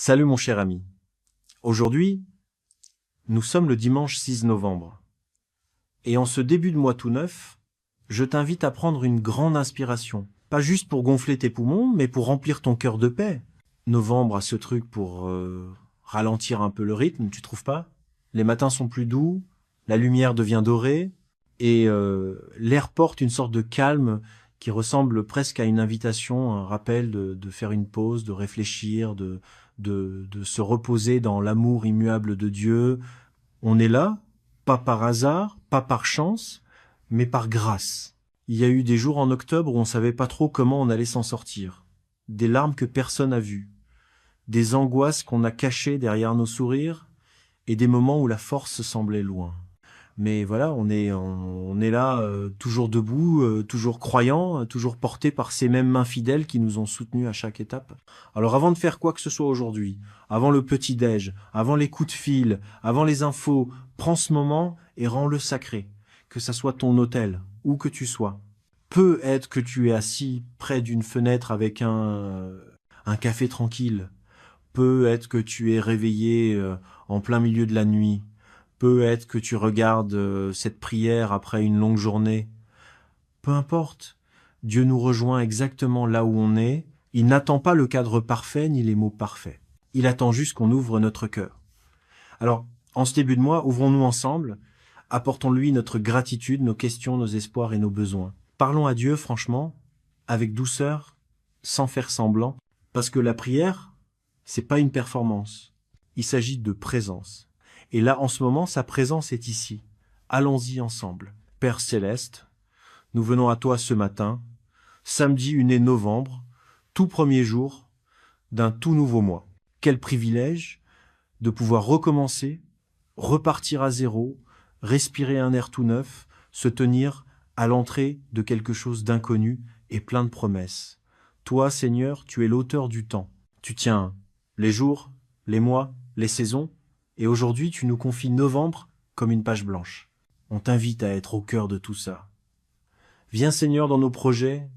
Salut mon cher ami. Aujourd'hui, nous sommes le dimanche 6 novembre. Et en ce début de mois tout neuf, je t'invite à prendre une grande inspiration. Pas juste pour gonfler tes poumons, mais pour remplir ton cœur de paix. Novembre a ce truc pour ralentir un peu le rythme, tu trouves pas? Les matins sont plus doux, la lumière devient dorée, et l'air porte une sorte de calme qui ressemble presque à une invitation, un rappel de faire une pause, de réfléchir, de se reposer dans l'amour immuable de Dieu. On est là, pas par hasard, pas par chance, mais par grâce. Il y a eu des jours en octobre où on savait pas trop comment on allait s'en sortir. Des larmes que personne n'a vues. Des angoisses qu'on a cachées derrière nos sourires et des moments où la force semblait loin. Mais voilà, on est là, toujours debout, toujours croyant, toujours porté par ces mêmes mains fidèles qui nous ont soutenus à chaque étape. Alors avant de faire quoi que ce soit aujourd'hui, avant le petit-déj, avant les coups de fil, avant les infos, prends ce moment et rends-le sacré. Que ça soit ton hôtel, où que tu sois. Peut être que tu es assis près d'une fenêtre avec un café tranquille. Peut être que tu es réveillé en plein milieu de la nuit. Peut être que tu regardes cette prière après une longue journée. Peu importe, Dieu nous rejoint exactement là où on est. Il n'attend pas le cadre parfait ni les mots parfaits. Il attend juste qu'on ouvre notre cœur. Alors, en ce début de mois, ouvrons-nous ensemble, apportons-lui notre gratitude, nos questions, nos espoirs et nos besoins. Parlons à Dieu, franchement, avec douceur, sans faire semblant, parce que la prière, c'est pas une performance. Il s'agit de présence. Et là, en ce moment, sa présence est ici. Allons-y ensemble. Père Céleste, nous venons à toi ce matin, samedi 1er novembre, tout premier jour d'un tout nouveau mois. Quel privilège de pouvoir recommencer, repartir à zéro, respirer un air tout neuf, se tenir à l'entrée de quelque chose d'inconnu et plein de promesses. Toi, Seigneur, tu es l'auteur du temps. Tu tiens les jours, les mois, les saisons, et aujourd'hui, tu nous confies novembre comme une page blanche. On t'invite à être au cœur de tout ça. Viens, Seigneur, dans nos projets,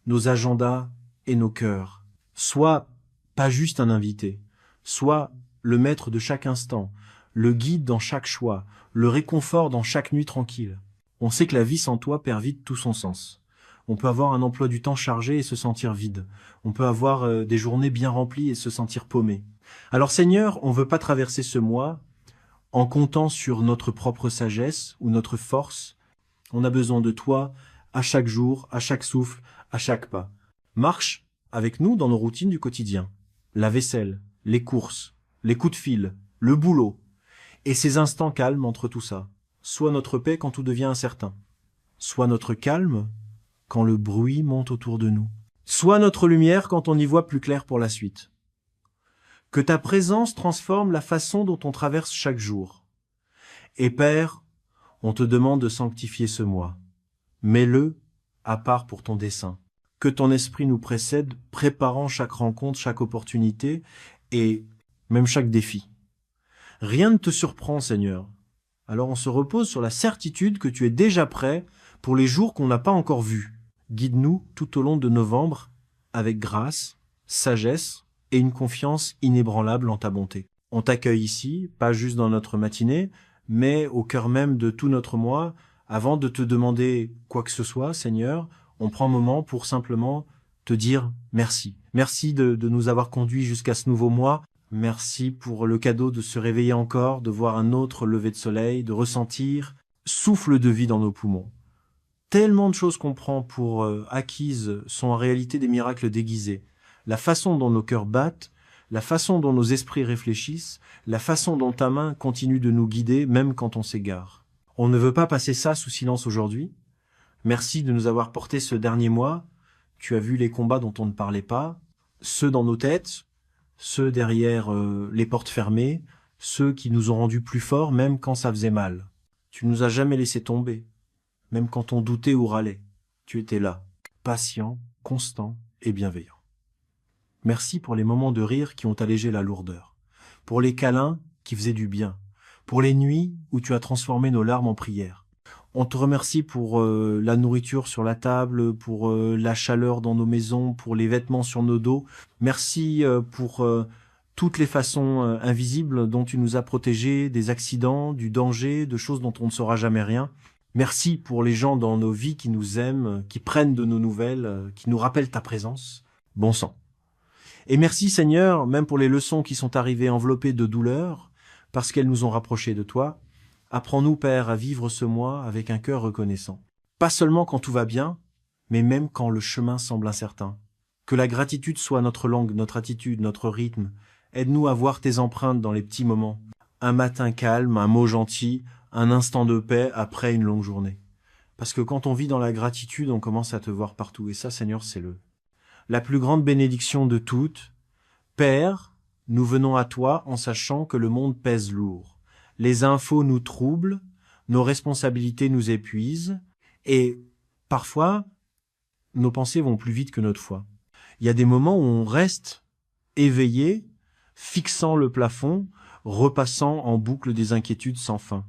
nos agendas et nos cœurs. Sois pas juste un invité, sois le maître de chaque instant, le guide dans chaque choix, le réconfort dans chaque nuit tranquille. On sait que la vie sans toi perd vite tout son sens. On peut avoir un emploi du temps chargé et se sentir vide. On peut avoir des journées bien remplies et se sentir paumé. Alors Seigneur, on ne veut pas traverser ce mois en comptant sur notre propre sagesse ou notre force. On a besoin de toi à chaque jour, à chaque souffle, à chaque pas. Marche avec nous dans nos routines du quotidien. La vaisselle, les courses, les coups de fil, le boulot. Et ces instants calmes entre tout ça. Soit notre paix quand tout devient incertain. Soit notre calme quand le bruit monte autour de nous. Soit notre lumière quand on y voit plus clair pour la suite. Que ta présence transforme la façon dont on traverse chaque jour. Et Père, on te demande de sanctifier ce mois. Mets-le à part pour ton dessein. Que ton esprit nous précède, préparant chaque rencontre, chaque opportunité et même chaque défi. Rien ne te surprend, Seigneur. Alors on se repose sur la certitude que tu es déjà prêt pour les jours qu'on n'a pas encore vus. Guide-nous tout au long de novembre avec grâce, sagesse et une confiance inébranlable en ta bonté. On t'accueille ici, pas juste dans notre matinée, mais au cœur même de tout notre mois. Avant de te demander quoi que ce soit, Seigneur, on prend un moment pour simplement te dire merci. Merci de nous avoir conduits jusqu'à ce nouveau mois. Merci pour le cadeau de se réveiller encore, de voir un autre lever de soleil, de ressentir souffle de vie dans nos poumons. Tellement de choses qu'on prend pour acquises sont en réalité des miracles déguisés. La façon dont nos cœurs battent, la façon dont nos esprits réfléchissent, la façon dont ta main continue de nous guider même quand on s'égare. On ne veut pas passer ça sous silence aujourd'hui. Merci de nous avoir porté ce dernier mois. Tu as vu les combats dont on ne parlait pas, ceux dans nos têtes, ceux derrière les portes fermées, ceux qui nous ont rendus plus forts même quand ça faisait mal. Tu nous as jamais laissé tomber, même quand on doutait ou râlait. Tu étais là, patient, constant et bienveillant. Merci pour les moments de rire qui ont allégé la lourdeur, pour les câlins qui faisaient du bien, pour les nuits où tu as transformé nos larmes en prières. On te remercie pour la nourriture sur la table, pour la chaleur dans nos maisons, pour les vêtements sur nos dos. Merci pour toutes les façons invisibles dont tu nous as protégés, des accidents, du danger, de choses dont on ne saura jamais rien. Merci pour les gens dans nos vies qui nous aiment, qui prennent de nos nouvelles, qui nous rappellent ta présence. Bon sang. Et merci Seigneur, même pour les leçons qui sont arrivées enveloppées de douleur, parce qu'elles nous ont rapprochés de toi. Apprends-nous, Père, à vivre ce mois avec un cœur reconnaissant. Pas seulement quand tout va bien, mais même quand le chemin semble incertain. Que la gratitude soit notre langue, notre attitude, notre rythme. Aide-nous à voir tes empreintes dans les petits moments. Un matin calme, un mot gentil, un instant de paix après une longue journée. Parce que quand on vit dans la gratitude, on commence à te voir partout. Et ça, Seigneur, c'est la plus grande bénédiction de toutes. Père, nous venons à toi en sachant que le monde pèse lourd. Les infos nous troublent, nos responsabilités nous épuisent, et parfois, nos pensées vont plus vite que notre foi. Il y a des moments où on reste éveillé, fixant le plafond, repassant en boucle des inquiétudes sans fin.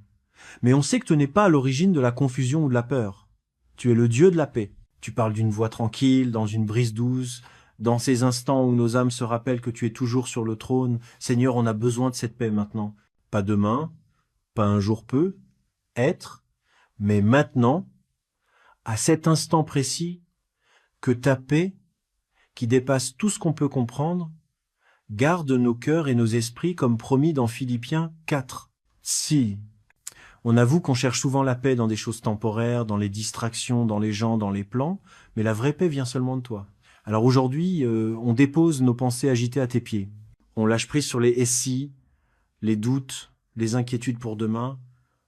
Mais on sait que tu n'es pas à l'origine de la confusion ou de la peur. Tu es le Dieu de la paix. Tu parles d'une voix tranquille, dans une brise douce, dans ces instants où nos âmes se rappellent que tu es toujours sur le trône. Seigneur, on a besoin de cette paix maintenant. Pas demain, pas un jour peu, être, mais maintenant, à cet instant précis, que ta paix, qui dépasse tout ce qu'on peut comprendre, garde nos cœurs et nos esprits comme promis dans Philippiens 4. Si on avoue qu'on cherche souvent la paix dans des choses temporaires, dans les distractions, dans les gens, dans les plans, mais la vraie paix vient seulement de toi. Alors aujourd'hui, on dépose nos pensées agitées à tes pieds. On lâche prise sur les « et si », les doutes, les inquiétudes pour demain.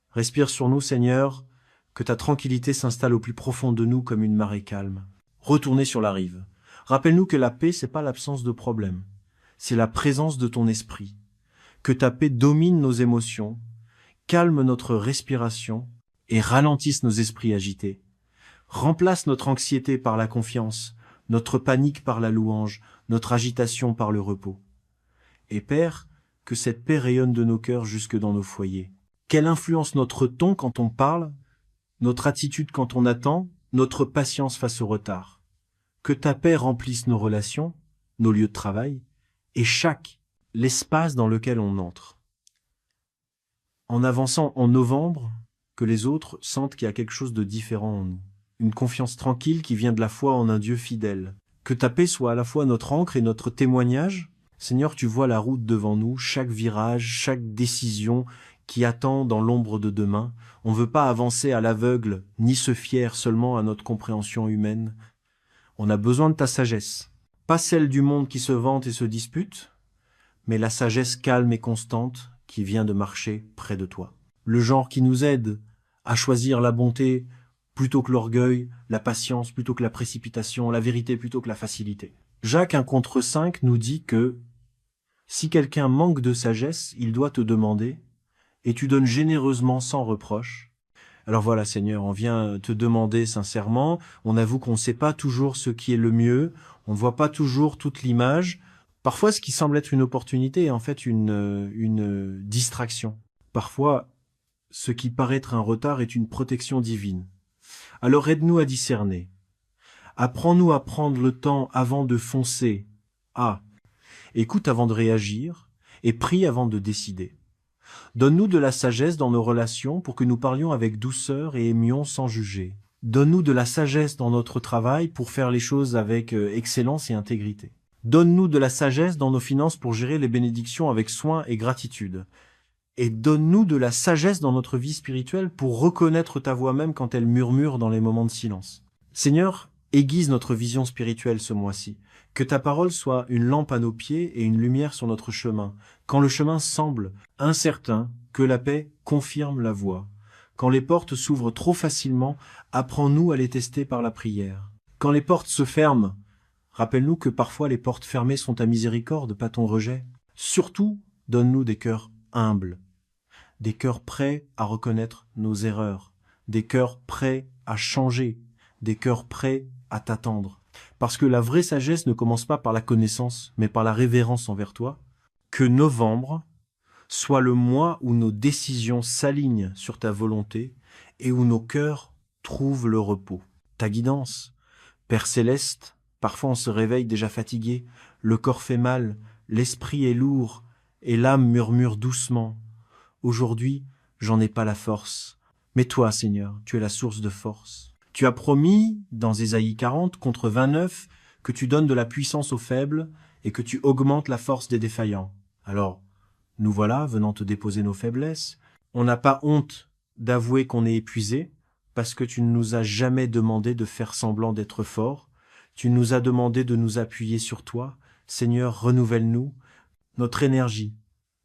Respire sur nous, Seigneur, que ta tranquillité s'installe au plus profond de nous comme une marée calme. Retournez sur la rive. Rappelle-nous que la paix, c'est pas l'absence de problème. C'est la présence de ton esprit. Que ta paix domine nos émotions, calme notre respiration et ralentisse nos esprits agités. Remplace notre anxiété par la confiance, notre panique par la louange, notre agitation par le repos. Et Père, que cette paix rayonne de nos cœurs jusque dans nos foyers. Qu'elle influence notre ton quand on parle, notre attitude quand on attend, notre patience face au retard. Que ta paix remplisse nos relations, nos lieux de travail, et l'espace dans lequel on entre. En avançant en novembre, que les autres sentent qu'il y a quelque chose de différent en nous. Une confiance tranquille qui vient de la foi en un Dieu fidèle. Que ta paix soit à la fois notre ancre et notre témoignage. Seigneur, tu vois la route devant nous, chaque virage, chaque décision qui attend dans l'ombre de demain. On ne veut pas avancer à l'aveugle, ni se fier seulement à notre compréhension humaine. On a besoin de ta sagesse. Pas celle du monde qui se vante et se dispute, mais la sagesse calme et constante qui vient de marcher près de toi. Le genre qui nous aide à choisir la bonté plutôt que l'orgueil, la patience plutôt que la précipitation, la vérité plutôt que la facilité. Jacques 1:5 nous dit que si quelqu'un manque de sagesse, il doit te demander, et tu donnes généreusement sans reproche. Alors voilà, Seigneur, on vient te demander sincèrement, on avoue qu'on ne sait pas toujours ce qui est le mieux, on ne voit pas toujours toute l'image. Parfois, ce qui semble être une opportunité est en fait une distraction. Parfois, ce qui paraît être un retard est une protection divine. Alors aide-nous à discerner. Apprends-nous à prendre le temps avant de foncer. Écoute avant de réagir et prie avant de décider. Donne-nous de la sagesse dans nos relations pour que nous parlions avec douceur et aimions sans juger. Donne-nous de la sagesse dans notre travail pour faire les choses avec excellence et intégrité. Donne-nous de la sagesse dans nos finances pour gérer les bénédictions avec soin et gratitude. Et donne-nous de la sagesse dans notre vie spirituelle pour reconnaître ta voix même quand elle murmure dans les moments de silence. Seigneur, aiguise notre vision spirituelle ce mois-ci. Que ta parole soit une lampe à nos pieds et une lumière sur notre chemin. Quand le chemin semble incertain, que la paix confirme la voie. Quand les portes s'ouvrent trop facilement, apprends-nous à les tester par la prière. Quand les portes se ferment, rappelle-nous que parfois les portes fermées sont ta miséricorde, pas ton rejet. Surtout, donne-nous des cœurs humbles, des cœurs prêts à reconnaître nos erreurs, des cœurs prêts à changer, des cœurs prêts à t'attendre. Parce que la vraie sagesse ne commence pas par la connaissance, mais par la révérence envers toi. Que novembre soit le mois où nos décisions s'alignent sur ta volonté et où nos cœurs trouvent le repos. Ta guidance, Père Céleste, parfois on se réveille déjà fatigué, le corps fait mal, L'esprit est lourd et l'âme murmure doucement. Aujourd'hui, j'en ai pas la force. Mais toi, Seigneur, tu es la source de force. Tu as promis, dans Ésaïe 40, contre 29, que tu donnes de la puissance aux faibles et que tu augmentes la force des défaillants. Alors, nous voilà venant te déposer nos faiblesses. On n'a pas honte d'avouer qu'on est épuisé, parce que tu ne nous as jamais demandé de faire semblant d'être fort. Tu nous as demandé de nous appuyer sur toi. Seigneur, renouvelle-nous notre énergie.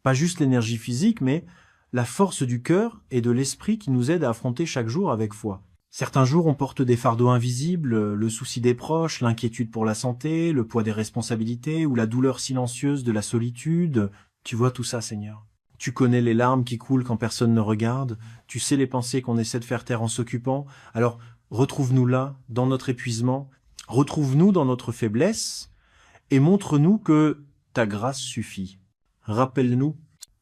Pas juste l'énergie physique, mais la force du cœur et de l'esprit qui nous aide à affronter chaque jour avec foi. Certains jours, on porte des fardeaux invisibles, le souci des proches, l'inquiétude pour la santé, le poids des responsabilités ou la douleur silencieuse de la solitude. Tu vois tout ça, Seigneur. Tu connais les larmes qui coulent quand personne ne regarde. Tu sais les pensées qu'on essaie de faire taire en s'occupant. Alors, retrouve-nous là, dans notre épuisement. Retrouve-nous dans notre faiblesse et montre-nous que ta grâce suffit. Rappelle-nous,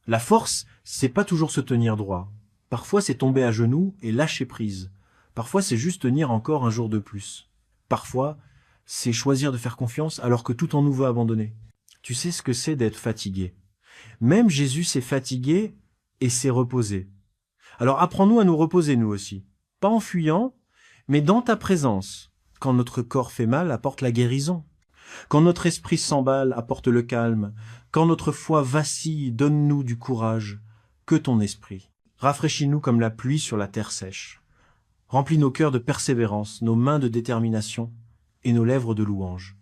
la force, c'est pas toujours se tenir droit. Parfois, c'est tomber à genoux et lâcher prise. Parfois, c'est juste tenir encore un jour de plus. Parfois, c'est choisir de faire confiance alors que tout en nous veut abandonner. Tu sais ce que c'est d'être fatigué. Même Jésus s'est fatigué et s'est reposé. Alors apprends-nous à nous reposer nous aussi. Pas en fuyant, mais dans ta présence. Quand notre corps fait mal, apporte la guérison. Quand notre esprit s'emballe, apporte le calme. Quand notre foi vacille, donne-nous du courage. Que ton esprit. Rafraîchis-nous comme la pluie sur la terre sèche. Remplis nos cœurs de persévérance, nos mains de détermination et nos lèvres de louange.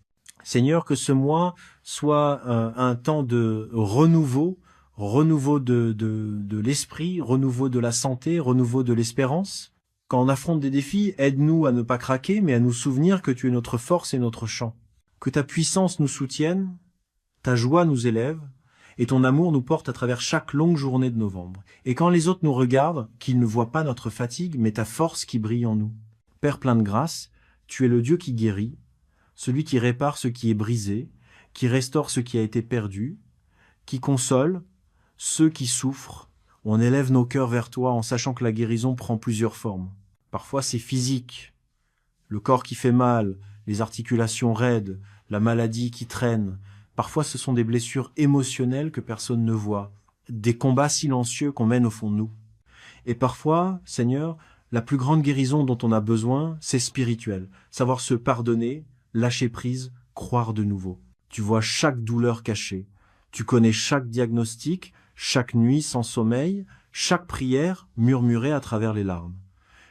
Seigneur, que ce mois soit un temps de renouveau de l'esprit, renouveau de la santé, renouveau de l'espérance. Quand on affronte des défis, aide-nous à ne pas craquer, mais à nous souvenir que tu es notre force et notre chant. Que ta puissance nous soutienne, ta joie nous élève, et ton amour nous porte à travers chaque longue journée de novembre. Et quand les autres nous regardent, qu'ils ne voient pas notre fatigue, mais ta force qui brille en nous. Père plein de grâce, tu es le Dieu qui guérit, celui qui répare ce qui est brisé, qui restaure ce qui a été perdu, qui console ceux qui souffrent. On élève nos cœurs vers toi en sachant que la guérison prend plusieurs formes. Parfois c'est physique, le corps qui fait mal, les articulations raides, la maladie qui traîne. Parfois ce sont des blessures émotionnelles que personne ne voit, des combats silencieux qu'on mène au fond de nous. Et parfois, Seigneur, la plus grande guérison dont on a besoin, c'est spirituel. Savoir se pardonner, lâcher prise, croire de nouveau. Tu vois chaque douleur cachée. Tu connais chaque diagnostic, chaque nuit sans sommeil, chaque prière murmurée à travers les larmes.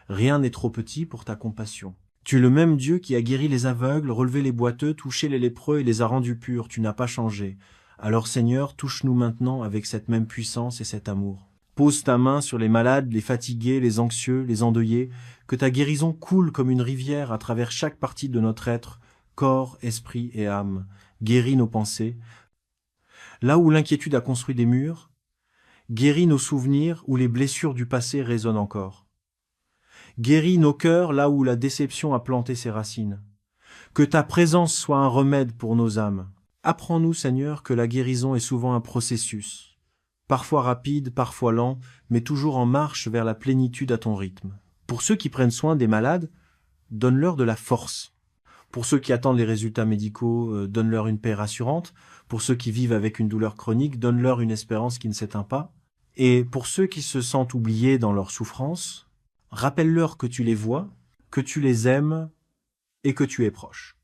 Rien n'est trop petit pour ta compassion. Tu es le même Dieu qui a guéri les aveugles, relevé les boiteux, touché les lépreux et les a rendus purs. Tu n'as pas changé. Alors Seigneur, touche-nous maintenant avec cette même puissance et cet amour. Pose ta main sur les malades, les fatigués, les anxieux, les endeuillés. Que ta guérison coule comme une rivière à travers chaque partie de notre être, corps, esprit et âme. Guéris nos pensées. Là où l'inquiétude a construit des murs, guéris nos souvenirs où les blessures du passé résonnent encore. Guéris nos cœurs là où la déception a planté ses racines. Que ta présence soit un remède pour nos âmes. Apprends-nous, Seigneur, que la guérison est souvent un processus, parfois rapide, parfois lent, mais toujours en marche vers la plénitude à ton rythme. Pour ceux qui prennent soin des malades, donne-leur de la force. Pour ceux qui attendent les résultats médicaux, donne-leur une paix rassurante. Pour ceux qui vivent avec une douleur chronique, donne-leur une espérance qui ne s'éteint pas. Et pour ceux qui se sentent oubliés dans leur souffrance, rappelle-leur que tu les vois, que tu les aimes et que tu es proche.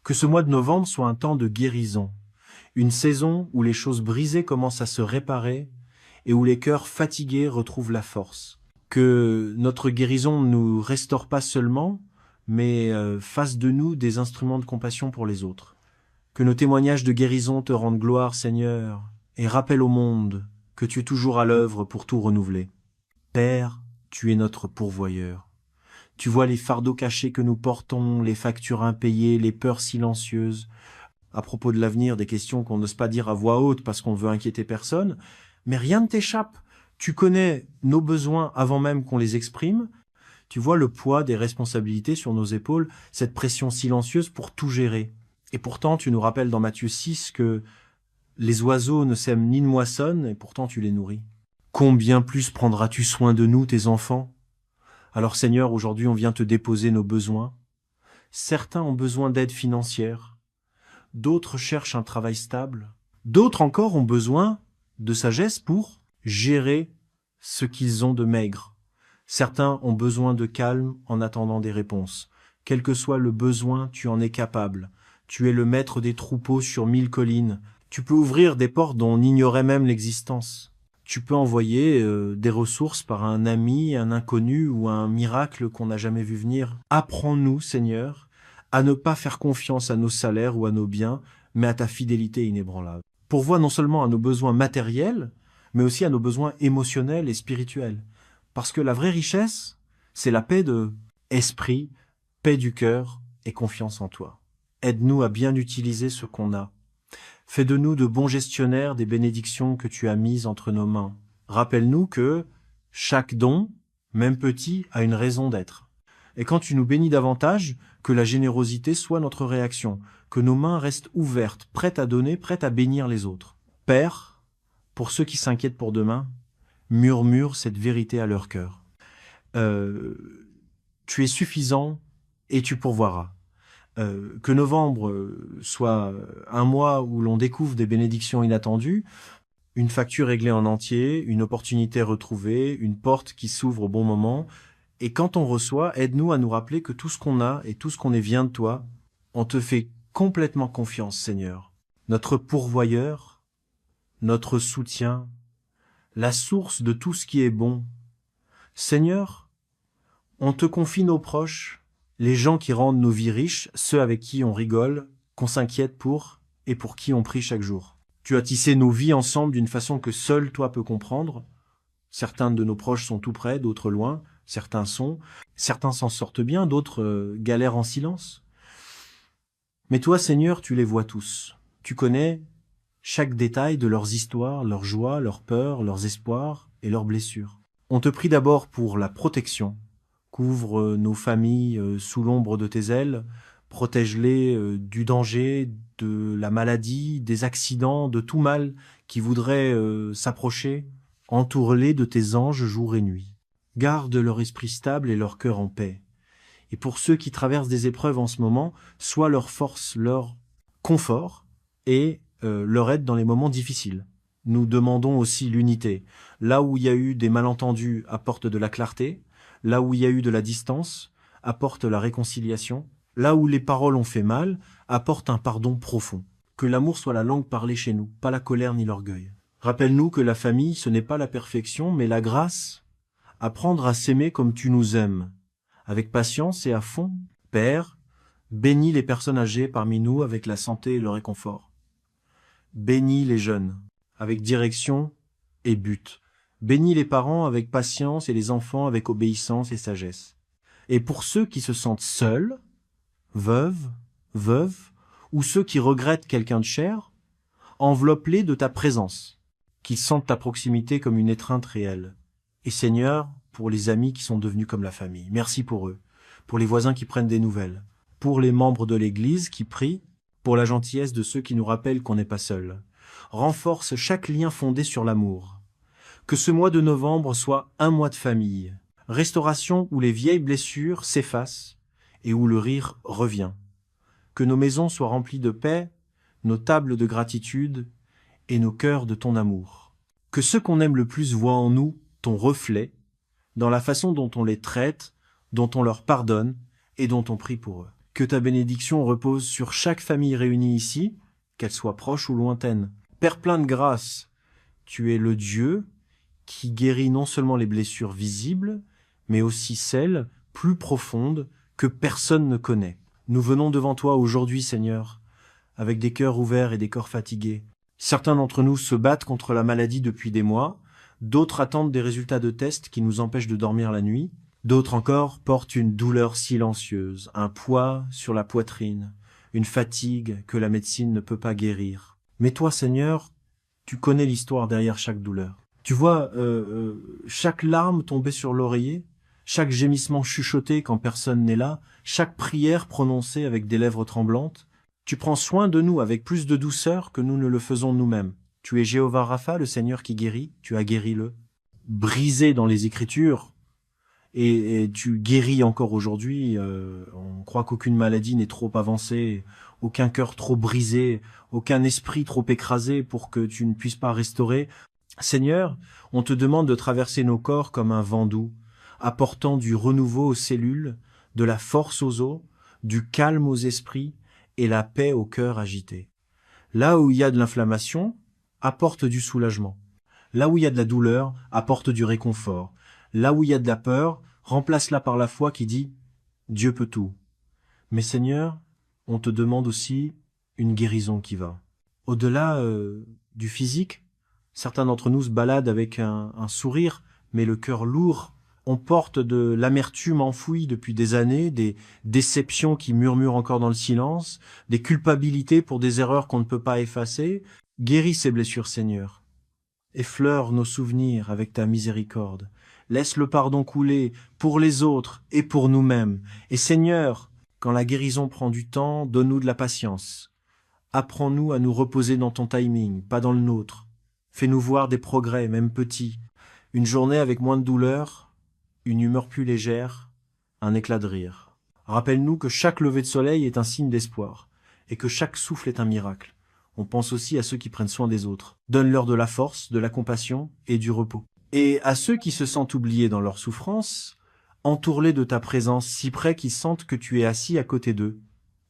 Que ce mois de novembre soit un temps de guérison, une saison où les choses brisées commencent à se réparer et où les cœurs fatigués retrouvent la force. Que notre guérison ne nous restaure pas seulement, mais fasse de nous des instruments de compassion pour les autres. Que nos témoignages de guérison te rendent gloire, Seigneur, et rappelle au monde que tu es toujours à l'œuvre pour tout renouveler. Père, tu es notre pourvoyeur. Tu vois les fardeaux cachés que nous portons, les factures impayées, les peurs silencieuses. À propos de l'avenir, des questions qu'on n'ose pas dire à voix haute parce qu'on veut inquiéter personne, mais rien ne t'échappe. Tu connais nos besoins avant même qu'on les exprime. Tu vois le poids des responsabilités sur nos épaules, cette pression silencieuse pour tout gérer. Et pourtant, tu nous rappelles dans Matthieu 6 que les oiseaux ne sèment ni ne moissonnent, et pourtant tu les nourris. Combien plus prendras-tu soin de nous, tes enfants? Alors Seigneur, aujourd'hui on vient te déposer nos besoins. Certains ont besoin d'aide financière, d'autres cherchent un travail stable, D'autres encore ont besoin de sagesse pour gérer ce qu'ils ont de maigre. Certains ont besoin de calme en attendant des réponses. Quel que soit le besoin, tu en es capable. Tu es le maître des troupeaux sur 1000 collines. Tu peux ouvrir des portes dont on ignorait même l'existence. Tu peux envoyer des ressources par un ami, un inconnu ou un miracle qu'on n'a jamais vu venir. Apprends-nous, Seigneur, à ne pas faire confiance à nos salaires ou à nos biens, mais à ta fidélité inébranlable. Pourvois non seulement à nos besoins matériels, mais aussi à nos besoins émotionnels et spirituels. Parce que la vraie richesse, c'est la paix de esprit, paix du cœur et confiance en toi. Aide-nous à bien utiliser ce qu'on a. Fais de nous de bons gestionnaires des bénédictions que tu as mises entre nos mains. Rappelle-nous que chaque don, même petit, a une raison d'être. Et quand tu nous bénis davantage, que la générosité soit notre réaction, que nos mains restent ouvertes, prêtes à donner, prêtes à bénir les autres. Père, pour ceux qui s'inquiètent pour demain, murmure cette vérité à leur cœur. Tu es suffisant et tu pourvoiras. Que novembre soit un mois où l'on découvre des bénédictions inattendues, une facture réglée en entier, une opportunité retrouvée, une porte qui s'ouvre au bon moment. Et quand on reçoit, aide-nous à nous rappeler que tout ce qu'on a et tout ce qu'on est vient de toi, on te fait complètement confiance, Seigneur. Notre pourvoyeur, notre soutien, la source de tout ce qui est bon. Seigneur, on te confie nos proches, les gens qui rendent nos vies riches, ceux avec qui on rigole, qu'on s'inquiète pour et pour qui on prie chaque jour. Tu as tissé nos vies ensemble d'une façon que seul toi peux comprendre. Certains de nos proches sont tout près, d'autres loin, certains s'en sortent bien, d'autres galèrent en silence. Mais toi, Seigneur, tu les vois tous. Tu connais chaque détail de leurs histoires, leurs joies, leurs peurs, leurs espoirs et leurs blessures. On te prie d'abord pour la protection. Couvre nos familles sous l'ombre de tes ailes, protège-les du danger, de la maladie, des accidents, de tout mal qui voudrait s'approcher. Entoure-les de tes anges jour et nuit. Garde leur esprit stable et leur cœur en paix. Et pour ceux qui traversent des épreuves en ce moment, sois leur force, leur confort et leur aide dans les moments difficiles. Nous demandons aussi l'unité. Là où il y a eu des malentendus, apporte de la clarté. Là où il y a eu de la distance, apporte la réconciliation. Là où les paroles ont fait mal, apporte un pardon profond. Que l'amour soit la langue parlée chez nous, pas la colère ni l'orgueil. Rappelle-nous que la famille, ce n'est pas la perfection, mais la grâce. Apprendre à s'aimer comme tu nous aimes, avec patience et à fond. Père, bénis les personnes âgées parmi nous avec la santé et le réconfort. Bénis les jeunes, avec direction et but. Bénis les parents avec patience et les enfants avec obéissance et sagesse. Et pour ceux qui se sentent seuls, veuves, ou ceux qui regrettent quelqu'un de cher, enveloppe-les de ta présence, qu'ils sentent ta proximité comme une étreinte réelle. Et Seigneur, pour les amis qui sont devenus comme la famille, merci pour eux, pour les voisins qui prennent des nouvelles, pour les membres de l'Église qui prient, pour la gentillesse de ceux qui nous rappellent qu'on n'est pas seul. Renforce chaque lien fondé sur l'amour. Que ce mois de novembre soit un mois de famille, restauration où les vieilles blessures s'effacent et où le rire revient. Que nos maisons soient remplies de paix, nos tables de gratitude et nos cœurs de ton amour. Que ceux qu'on aime le plus voient en nous ton reflet, dans la façon dont on les traite, dont on leur pardonne et dont on prie pour eux. Que ta bénédiction repose sur chaque famille réunie ici, qu'elle soit proche ou lointaine. Père plein de grâce, tu es le Dieu qui guérit non seulement les blessures visibles, mais aussi celles plus profondes que personne ne connaît. Nous venons devant toi aujourd'hui, Seigneur, avec des cœurs ouverts et des corps fatigués. Certains d'entre nous se battent contre la maladie depuis des mois, d'autres attendent des résultats de tests qui nous empêchent de dormir la nuit, d'autres encore portent une douleur silencieuse, un poids sur la poitrine, une fatigue que la médecine ne peut pas guérir. Mais toi, Seigneur, tu connais l'histoire derrière chaque douleur. Tu vois chaque larme tomber sur l'oreiller, chaque gémissement chuchoté quand personne n'est là, chaque prière prononcée avec des lèvres tremblantes. Tu prends soin de nous avec plus de douceur que nous ne le faisons nous-mêmes. Tu es Jéhovah Rapha, le Seigneur qui guérit, tu as guéri le brisé dans les Écritures, et tu guéris encore aujourd'hui. On croit qu'aucune maladie n'est trop avancée, aucun cœur trop brisé, aucun esprit trop écrasé pour que tu ne puisses pas restaurer. Seigneur, on te demande de traverser nos corps comme un vent doux, apportant du renouveau aux cellules, de la force aux os, du calme aux esprits et la paix au cœur agité. Là où il y a de l'inflammation, apporte du soulagement. Là où il y a de la douleur, apporte du réconfort. Là où il y a de la peur, remplace-la par la foi qui dit « Dieu peut tout ». Mais Seigneur, on te demande aussi une guérison qui va. Au-delà du physique, certains d'entre nous se baladent avec un sourire, mais le cœur lourd. On porte de l'amertume enfouie depuis des années, des déceptions qui murmurent encore dans le silence, des culpabilités pour des erreurs qu'on ne peut pas effacer. Guéris ces blessures, Seigneur. Effleure nos souvenirs avec ta miséricorde. Laisse le pardon couler pour les autres et pour nous-mêmes. Et Seigneur, quand la guérison prend du temps, donne-nous de la patience. Apprends-nous à nous reposer dans ton timing, pas dans le nôtre. Fais-nous voir des progrès, même petits. Une journée avec moins de douleur, une humeur plus légère, un éclat de rire. Rappelle-nous que chaque lever de soleil est un signe d'espoir, et que chaque souffle est un miracle. On pense aussi à ceux qui prennent soin des autres. Donne-leur de la force, de la compassion et du repos. Et à ceux qui se sentent oubliés dans leur souffrance, entoure-les de ta présence si près qu'ils sentent que tu es assis à côté d'eux.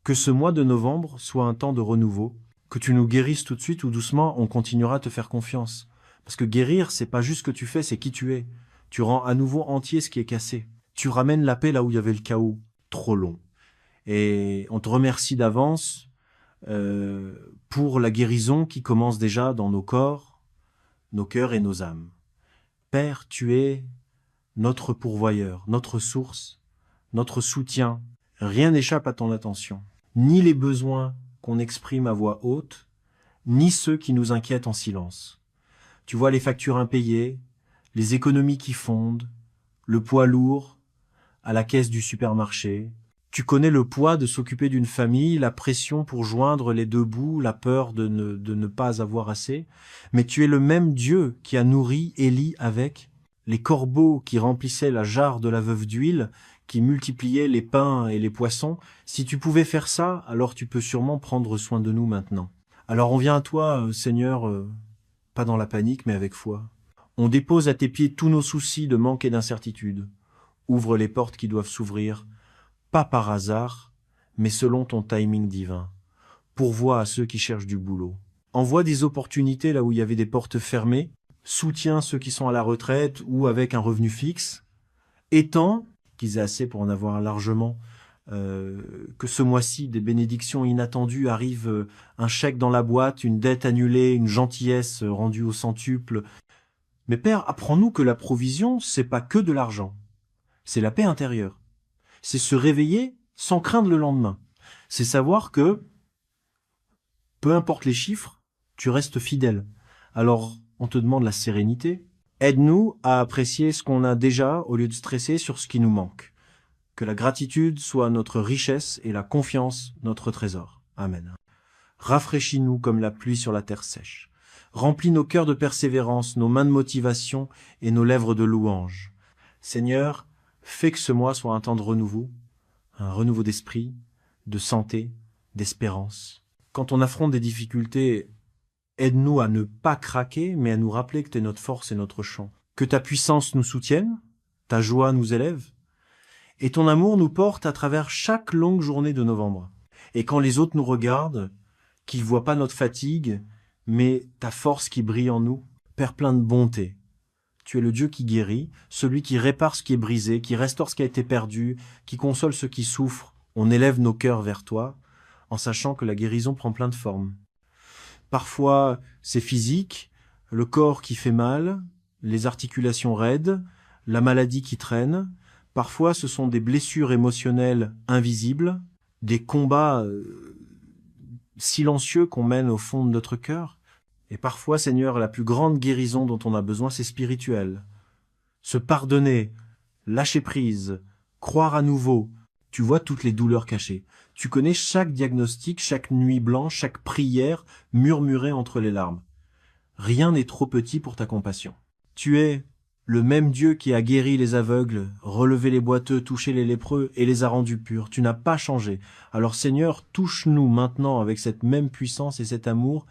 Que ce mois de novembre soit un temps de renouveau, que tu nous guérisses tout de suite ou doucement, on continuera à te faire confiance. Parce que guérir, c'est pas juste ce que tu fais, c'est qui tu es. Tu rends à nouveau entier ce qui est cassé. Tu ramènes la paix là où il y avait le chaos, trop long. Et on te remercie d'avance pour la guérison qui commence déjà dans nos corps, nos cœurs et nos âmes. Père, tu es notre pourvoyeur, notre source, notre soutien. Rien n'échappe à ton attention. Ni les besoins qu'on exprime à voix haute, ni ceux qui nous inquiètent en silence. Tu vois les factures impayées, les économies qui fondent, le poids lourd à la caisse du supermarché. Tu connais le poids de s'occuper d'une famille, la pression pour joindre les deux bouts, la peur de ne pas avoir assez. Mais tu es le même Dieu qui a nourri Élie avec les corbeaux qui remplissaient la jarre de la veuve d'huile, qui multipliaient les pains et les poissons. Si tu pouvais faire ça, alors tu peux sûrement prendre soin de nous maintenant. Alors on vient à toi, Seigneur, pas dans la panique, mais avec foi. On dépose à tes pieds tous nos soucis de manque et d'incertitude. Ouvre les portes qui doivent s'ouvrir, pas par hasard, mais selon ton timing divin. Pourvois à ceux qui cherchent du boulot. Envoie des opportunités là où il y avait des portes fermées. Soutiens ceux qui sont à la retraite ou avec un revenu fixe. Étends, qu'ils aient assez pour en avoir largement, que ce mois-ci, des bénédictions inattendues arrivent, un chèque dans la boîte, une dette annulée, une gentillesse rendue au centuple. Mais Père, apprends-nous que la provision, c'est pas que de l'argent. C'est la paix intérieure. C'est se réveiller sans craindre le lendemain. C'est savoir que, peu importe les chiffres, tu restes fidèle. Alors, on te demande la sérénité. Aide-nous à apprécier ce qu'on a déjà au lieu de stresser sur ce qui nous manque. Que la gratitude soit notre richesse et la confiance notre trésor. Amen. Rafraîchis-nous comme la pluie sur la terre sèche. Remplis nos cœurs de persévérance, nos mains de motivation et nos lèvres de louange. Seigneur, fais que ce mois soit un temps de renouveau, un renouveau d'esprit, de santé, d'espérance. Quand on affronte des difficultés, aide-nous à ne pas craquer, mais à nous rappeler que tu es notre force et notre chant. Que ta puissance nous soutienne, ta joie nous élève, et ton amour nous porte à travers chaque longue journée de novembre. Et quand les autres nous regardent, qu'ils voient pas notre fatigue, mais ta force qui brille en nous, Père plein de bonté. Tu es le Dieu qui guérit, celui qui répare ce qui est brisé, qui restaure ce qui a été perdu, qui console ceux qui souffrent. On élève nos cœurs vers toi, en sachant que la guérison prend plein de formes. Parfois, c'est physique, le corps qui fait mal, les articulations raides, la maladie qui traîne. Parfois, ce sont des blessures émotionnelles invisibles, des combats silencieux qu'on mène au fond de notre cœur. Et parfois, Seigneur, la plus grande guérison dont on a besoin, c'est spirituel. Se pardonner, lâcher prise, croire à nouveau. Tu vois toutes les douleurs cachées. Tu connais chaque diagnostic, chaque nuit blanche, chaque prière murmurée entre les larmes. Rien n'est trop petit pour ta compassion. Tu es Le même Dieu qui a guéri les aveugles, relevé les boiteux, touché les lépreux et les a rendus purs. Tu n'as pas changé. Alors Seigneur, touche-nous maintenant avec cette même puissance et cet amour.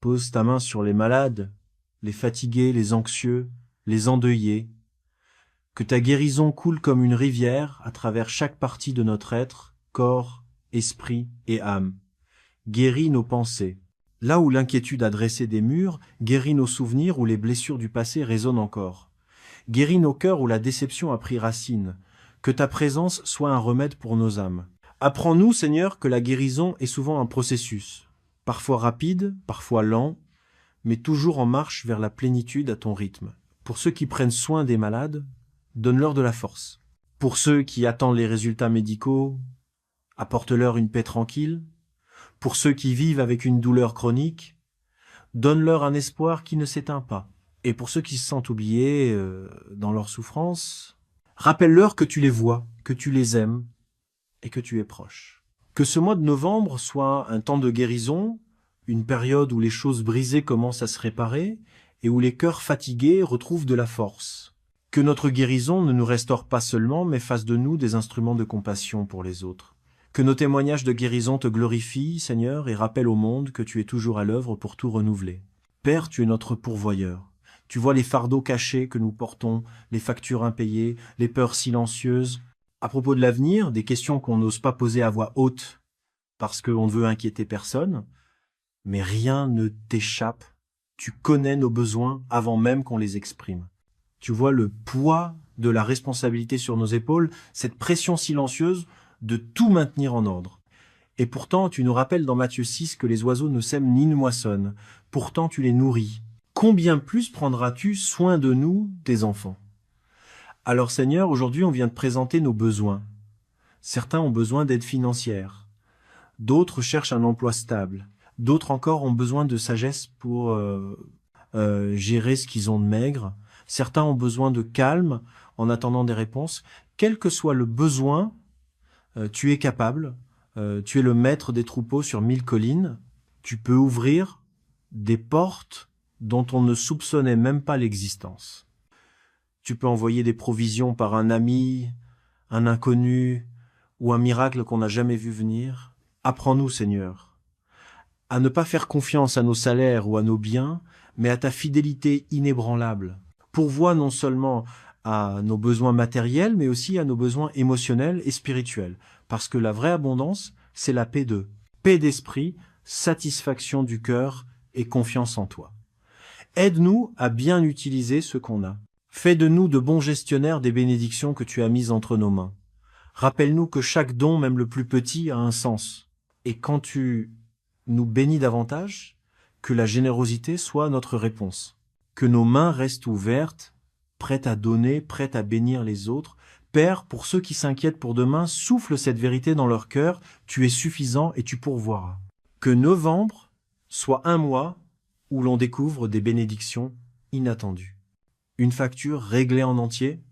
Pose ta main sur les malades, les fatigués, les anxieux, les endeuillés. Que ta guérison coule comme une rivière à travers chaque partie de notre être, corps, esprit et âme. Guéris nos pensées. Là où l'inquiétude a dressé des murs, guéris nos souvenirs où les blessures du passé résonnent encore. Guéris nos cœurs où la déception a pris racine. Que ta présence soit un remède pour nos âmes. Apprends-nous, Seigneur, que la guérison est souvent un processus, parfois rapide, parfois lent, mais toujours en marche vers la plénitude à ton rythme. Pour ceux qui prennent soin des malades, donne-leur de la force. Pour ceux qui attendent les résultats médicaux, apporte-leur une paix tranquille. Pour ceux qui vivent avec une douleur chronique, donne-leur un espoir qui ne s'éteint pas. Et pour ceux qui se sentent oubliés dans leur souffrance, rappelle-leur que tu les vois, que tu les aimes et que tu es proche. Que ce mois de novembre soit un temps de guérison, une période où les choses brisées commencent à se réparer et où les cœurs fatigués retrouvent de la force. Que notre guérison ne nous restaure pas seulement, mais fasse de nous des instruments de compassion pour les autres. Que nos témoignages de guérison te glorifient, Seigneur, et rappellent au monde que tu es toujours à l'œuvre pour tout renouveler. Père, tu es notre pourvoyeur. Tu vois les fardeaux cachés que nous portons, les factures impayées, les peurs silencieuses. À propos de l'avenir, des questions qu'on n'ose pas poser à voix haute parce qu'on ne veut inquiéter personne, mais rien ne t'échappe. Tu connais nos besoins avant même qu'on les exprime. Tu vois le poids de la responsabilité sur nos épaules, cette pression silencieuse de tout maintenir en ordre. Et pourtant, tu nous rappelles dans Matthieu 6 que les oiseaux ne sèment ni ne moissonnent. Pourtant, tu les nourris. Combien plus prendras-tu soin de nous, tes enfants? Alors Seigneur, aujourd'hui on vient te présenter nos besoins. Certains ont besoin d'aide financière. D'autres cherchent un emploi stable. D'autres encore ont besoin de sagesse pour gérer ce qu'ils ont de maigre. Certains ont besoin de calme en attendant des réponses. Quel que soit le besoin, tu es capable. Tu es le maître des troupeaux sur 1000 collines. Tu peux ouvrir des portes dont on ne soupçonnait même pas l'existence. Tu peux envoyer des provisions par un ami, un inconnu ou un miracle qu'on n'a jamais vu venir. Apprends-nous, Seigneur, à ne pas faire confiance à nos salaires ou à nos biens, mais à ta fidélité inébranlable. Pourvois non seulement à nos besoins matériels, mais aussi à nos besoins émotionnels et spirituels. Parce que la vraie abondance, c'est la paix d'esprit, satisfaction du cœur et confiance en toi. Aide-nous à bien utiliser ce qu'on a. Fais de nous de bons gestionnaires des bénédictions que tu as mises entre nos mains. Rappelle-nous que chaque don, même le plus petit, a un sens. Et quand tu nous bénis davantage, que la générosité soit notre réponse. Que nos mains restent ouvertes, prêtes à donner, prêtes à bénir les autres. Père, pour ceux qui s'inquiètent pour demain, souffle cette vérité dans leur cœur. Tu es suffisant et tu pourvoiras. Que novembre soit un mois où l'on découvre des bénédictions inattendues. Une facture réglée en entier,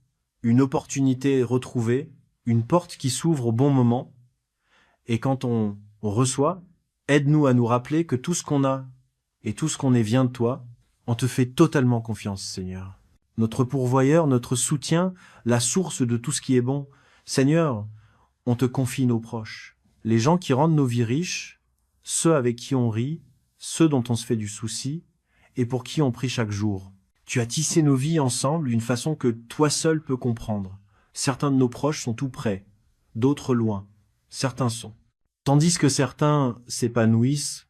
une opportunité retrouvée, une porte qui s'ouvre au bon moment. Et quand on reçoit, aide-nous à nous rappeler que tout ce qu'on a et tout ce qu'on est vient de toi. On te fait totalement confiance, Seigneur. Notre pourvoyeur, notre soutien, la source de tout ce qui est bon. Seigneur, on te confie nos proches. Les gens qui rendent nos vies riches, ceux avec qui on rit, ceux dont on se fait du souci et pour qui on prie chaque jour. Tu as tissé nos vies ensemble d'une façon que toi seul peux comprendre. Certains de nos proches sont tout près, d'autres loin. Certains sont. Tandis que certains s'épanouissent,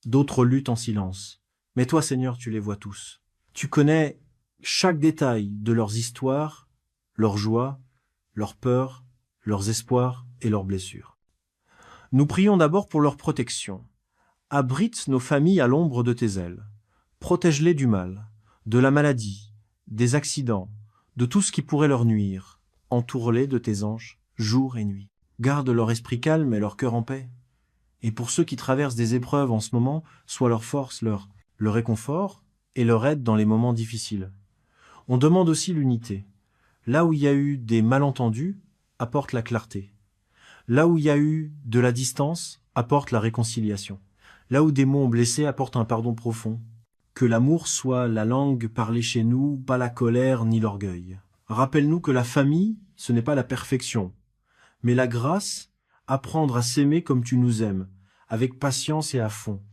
d'autres luttent en silence. Mais toi, Seigneur, tu les vois tous. Tu connais chaque détail de leurs histoires, leurs joies, leurs peurs, leurs espoirs et leurs blessures. Nous prions d'abord pour leur protection. Abrite nos familles à l'ombre de tes ailes. Protège-les du mal, de la maladie, des accidents, de tout ce qui pourrait leur nuire. Entoure-les de tes anges, jour et nuit. Garde leur esprit calme et leur cœur en paix. Et pour ceux qui traversent des épreuves en ce moment, sois leur force, leur réconfort et leur aide dans les moments difficiles. On demande aussi l'unité. Là où il y a eu des malentendus, apporte la clarté. Là où il y a eu de la distance, apporte la réconciliation. Là où des mots ont blessé, apporte un pardon profond. Que l'amour soit la langue parlée chez nous, pas la colère ni l'orgueil. Rappelle-nous que la famille, ce n'est pas la perfection, mais la grâce, apprendre à s'aimer comme tu nous aimes, avec patience et à fond.